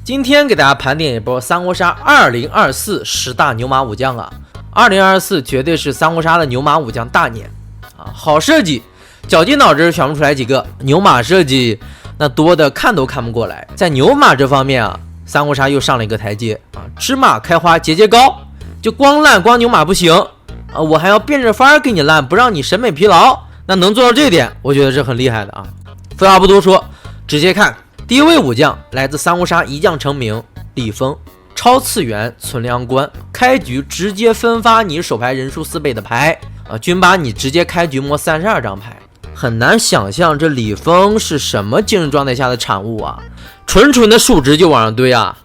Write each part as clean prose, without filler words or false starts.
今天给大家盘点一波三国杀202410大牛马武将啊，2024绝对是三国杀的牛马武将大年啊！好设计，绞尽脑汁选不出来几个牛马设计，那多的看都看不过来。在牛马这方面啊，三国杀又上了一个台阶啊，芝麻开花节节高，就光牛马不行啊，我还要变着法儿给你烂，不让你审美疲劳。那能做到这点，我觉得是很厉害的啊！废话不多说，直接看。第一位武将来自三国杀一将成名，李丰，超次元存粮官，开局直接分发你手牌人数4倍的牌啊，均把你直接开局摸32张牌。很难想象这李丰是什么精神状态下的产物啊，纯的数值就往上堆啊。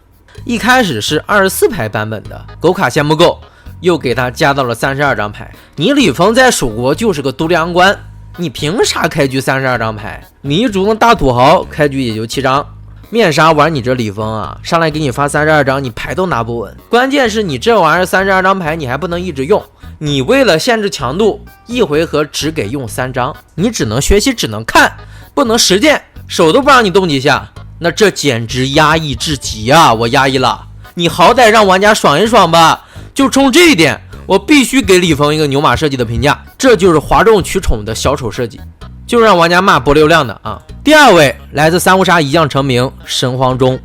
一开始是24牌版本的，狗卡嫌不够，又给他加到了32张牌。你李丰在蜀国就是个度量官，你凭啥开局32张牌？糜竺的大土豪开局也就7张。面纱玩你这李丰啊，上来给你发32张，你牌都拿不稳。关键是你这玩意儿32张牌你还不能一直用，你为了限制强度，一回合只给用3张，你只能学习只能看，不能实践，手都不让你动几下，那这简直压抑至极啊！我压抑了，你好歹让玩家爽一爽吧。就冲这一点，我必须给李丰一个牛马设计的评价，这就是哗众取宠的小丑设计，就让玩家骂博流量的啊。第二位来自三国杀一将成名，神皇钟，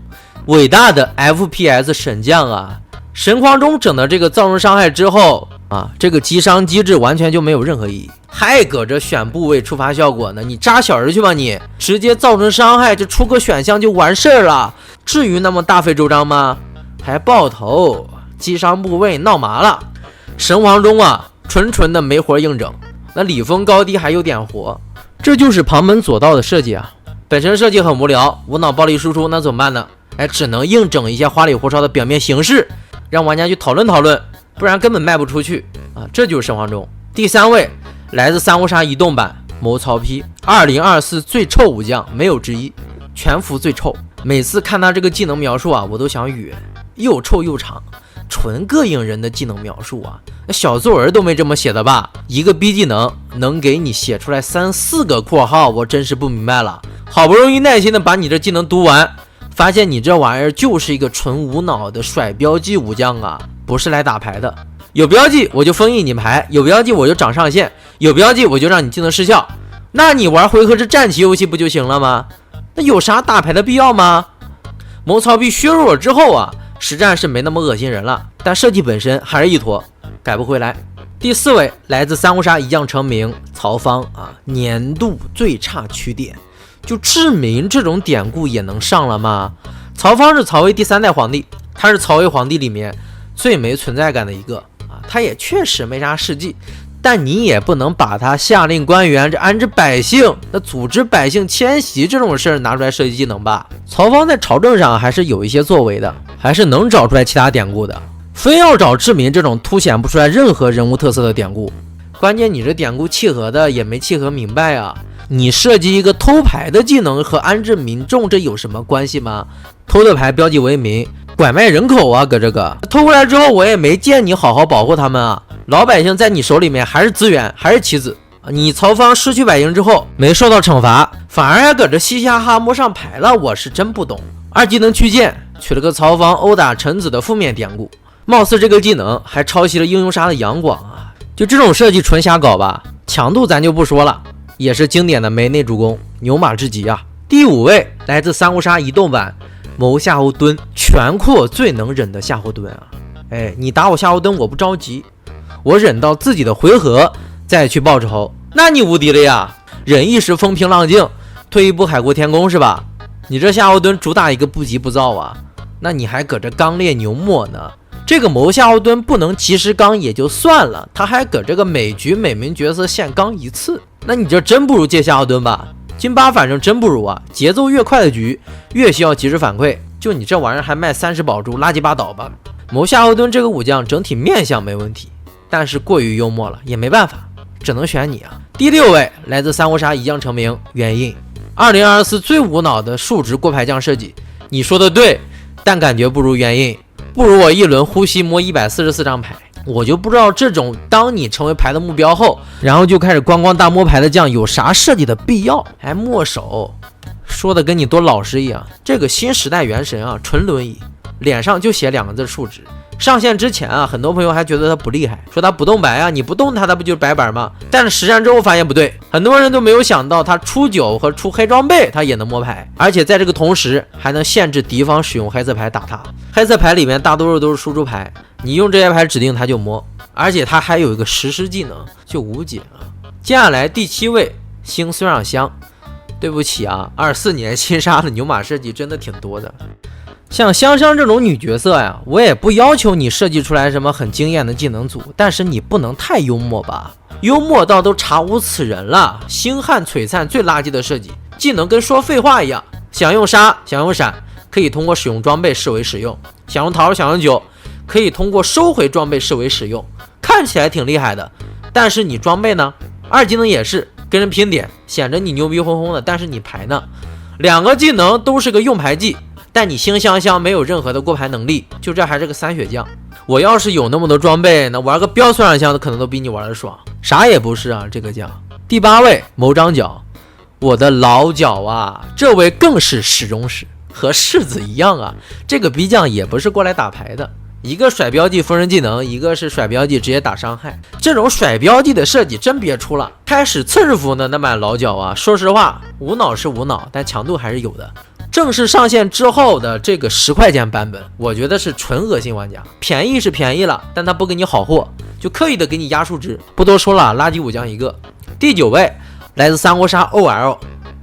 伟大的 FPS 神将啊！神皇钟整的这个造成伤害之后啊，这个击伤机制完全就没有任何意义，还搁着选部位触发效果呢，你扎小人去吧，你直接造成伤害，这出个选项就完事儿了，至于那么大费周章吗？还爆头击伤部位闹麻了。神皇钟啊，纯的没活硬整，那李丰高低还有点活，这就是旁门左道的设计啊。本身设计很无聊，无脑暴力输出，那怎么办呢？只能硬整一些花里胡哨的表面形式，让玩家去讨论讨论，不然根本卖不出去啊！这就是神皇钟。第三位来自三国杀移动版谋曹丕，2024最臭武将没有之一，全服最臭。每次看他这个技能描述啊，我都想哕，又臭又长，纯膈应人的技能描述啊！小作文都没这么写的吧？一个 B 技能能给你写出来3、4个括号，我真是不明白了。好不容易耐心的把你这技能读完，发现你这玩意儿就是一个纯无脑的甩标记武将啊，不是来打牌的。有标记我就封印你牌，有标记我就涨上限，有标记我就让你技能失效。那你玩回合制战棋游戏不就行了吗？那有啥打牌的必要吗？谋曹丕削弱了之后啊，实战是没那么恶心人了，但设计本身还是一坨，改不回来。第四位来自三国杀一将成名，曹芳啊，年度最差取典。就志明这种典故也能上了吗？曹芳是曹魏第3代皇帝，他是曹魏皇帝里面最没存在感的一个啊，他也确实没啥事迹，但你也不能把他下令官员这安置百姓，那组织百姓迁徙这种事儿拿出来设计技能吧。曹芳在朝政上还是有一些作为的，还是能找出来其他典故的，非要找志明这种凸显不出来任何人物特色的典故，关键你这典故契合的也没契合明白啊。你设计一个偷牌的技能和安置民众这有什么关系吗？偷的牌标记为民，拐卖人口啊，搁这个偷过来之后我也没见你好好保护他们啊，老百姓在你手里面还是资源，还是棋子。你曹芳失去百姓之后没受到惩罚，反而还搁这嘻嘻哈哈摸上牌了，我是真不懂。二技能去剑取了个曹芳殴打臣子的负面典故，貌似这个技能还抄袭了英雄杀的杨广啊，就这种设计纯瞎搞吧，强度咱就不说了，也是经典的没内助攻，牛马至极啊。第五位来自三国杀移动版谋夏侯惇，全扩最能忍的夏侯惇啊！你打我夏侯惇我不着急，我忍到自己的回合再去报仇，那你无敌了呀！忍一时风平浪静，退一步海阔天空是吧？你这夏侯惇主打一个不急不躁啊，那你还搁这刚烈牛墨呢？这个谋夏侯惇不能及时刚也就算了，他还搁这个每局每名角色限刚1次，那你这真不如借夏侯惇吧。金巴反正真不如啊，节奏越快的局越需要及时反馈，就你这玩意儿还卖30宝珠，垃圾八倒吧。谋夏侯惇这个武将整体面相没问题，但是过于幽默了，也没办法，只能选你啊。第六位来自三国杀一将成名，袁印，2024最无脑的数值过牌将设计，你说的对，但感觉不如袁印，不如我一轮呼吸摸144张牌。我就不知道这种当你成为牌的目标后，然后就开始咣咣大摸牌的将有啥设计的必要？还墨守说的跟你多老实一样。这个新时代原神啊，纯轮椅，脸上就写2个字数值。上线之前啊，很多朋友还觉得它不厉害，说它不动白啊，你不动它，它不就是白板吗？但是实战之后发现不对，很多人都没有想到它出9和出黑装备它也能摸牌，而且在这个同时还能限制敌方使用黑色牌打它。黑色牌里面大多数都是输出牌，你用这些牌指定它就摸，而且它还有一个实施技能，就无解啊。接下来第7位星孙让香，对不起啊，24年新杀的牛马设计真的挺多的。像香香这种女角色呀，我也不要求你设计出来什么很惊艳的技能组，但是你不能太幽默吧？幽默到都查无此人了。星汉璀璨最垃圾的设计，技能跟说废话一样，想用杀想用闪，可以通过使用装备视为使用；想用桃想用酒，可以通过收回装备视为使用。看起来挺厉害的，但是你装备呢？2技能也是跟人拼点，显着你牛逼哄哄的，但是你牌呢？2个技能都是个用牌技，但你星香香没有任何的过牌能力，就这还是个3血将。我要是有那么多装备，那玩个标孙让香的可能都比你玩的爽。啥也不是啊，这个将。第8位谋张角，我的老角啊，这位更是始终始，和世子一样啊。这个逼将也不是过来打牌的，一个甩标记封神技能，一个是甩标记直接打伤害。这种甩标记的设计真别出了。开始次日服的那版老角啊，说实话无脑是无脑，但强度还是有的。正式上线之后的这个10块钱版本，我觉得是纯恶心玩家。便宜是便宜了，但他不给你好货，就刻意的给你压数值。不多说了，垃圾武将一个。第9位来自三国杀 OL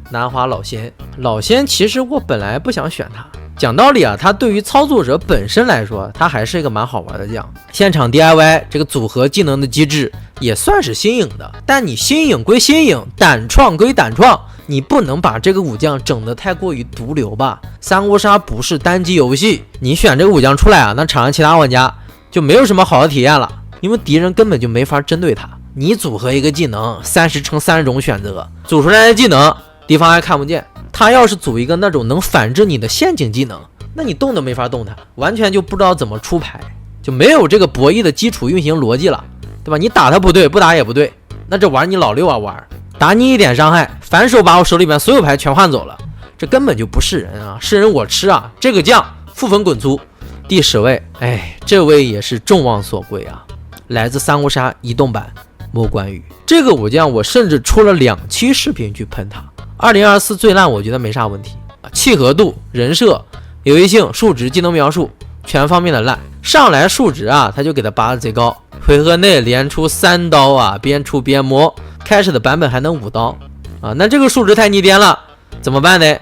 南华老仙。老仙其实我本来不想选他，讲道理啊，他对于操作者本身来说，他还是一个蛮好玩的将。现场 DIY 这个组合技能的机制也算是新颖的，但你新颖归新颖，胆创归胆创，你不能把这个武将整得太过于毒瘤吧？三国杀不是单机游戏，你选这个武将出来啊，那场上其他玩家就没有什么好的体验了，因为敌人根本就没法针对他。你组合一个技能30×30种选择，组出来的技能敌方还看不见。他要是组一个那种能反制你的陷阱技能，那你动都没法动他，完全就不知道怎么出牌，就没有这个博弈的基础运行逻辑了，对吧？你打他不对，不打也不对，那这玩你老六啊玩，打你一点伤害，反手把我手里边所有牌全换走了，这根本就不是人啊，是人我吃啊！这个将负粉滚粗。第10位，哎，这位也是众望所归啊，来自三国杀移动版莫关羽。这个武将我甚至出了2期视频去喷他。2024最烂我觉得没啥问题，契合度、人设、游戏性、数值、技能描述全方面的烂。上来数值啊，他就给他拔的贼高，回合内连出3刀啊，边出边摸，开始的版本还能5刀啊，那这个数值太逆颠了，怎么办呢？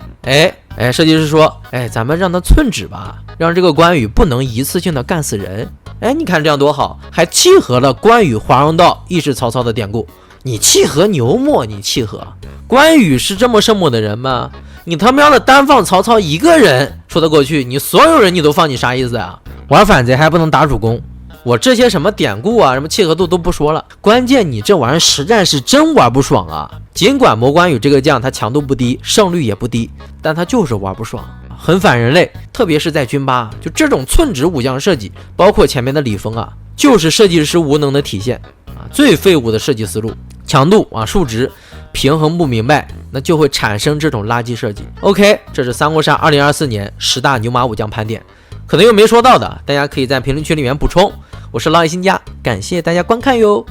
设计师说，咱们让他寸指吧，让这个关羽不能一次性的干死人。你看这样多好，还契合了关羽华容道意识曹操的典故。你契合牛墨，你契合关羽是这么圣母的人吗？你他喵的单放曹操一个人说得过去，你所有人你都放，你啥意思啊？玩反贼还不能打主公。我这些什么典故啊，什么契合度都不说了，关键你这玩意儿实战是真玩不爽啊！尽管魔关羽这个将他强度不低，胜率也不低，但他就是玩不爽，很反人类。特别是在军八，就这种寸指武将设计，包括前面的李峰啊，就是设计师无能的体现啊！最废物的设计思路，强度啊数值平衡不明白，那就会产生这种垃圾设计。OK， 这是三国杀2024年10大牛马武将盘点。可能又没说到的，大家可以在评论区里面补充。我是老野新家，感谢大家观看哟。